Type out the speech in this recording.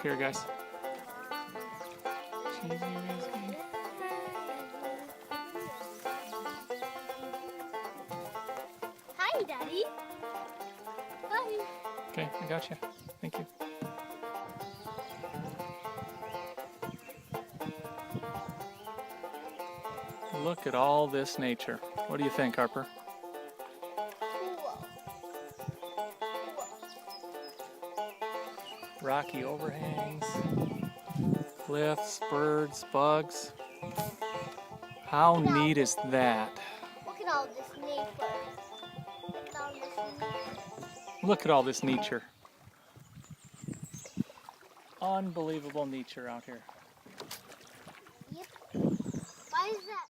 Look here, guys. Cheesy Rizzy. Hi, Daddy. Hi. Okay, I got you. Thank you. Look at all this nature. What do you think, Harper? Cool. Rocky overhangs, cliffs, birds, bugs. How neat is that? Look at all this nature. Look at all this nature. Look at all this nature. Unbelievable nature out here. Yep. Why is that?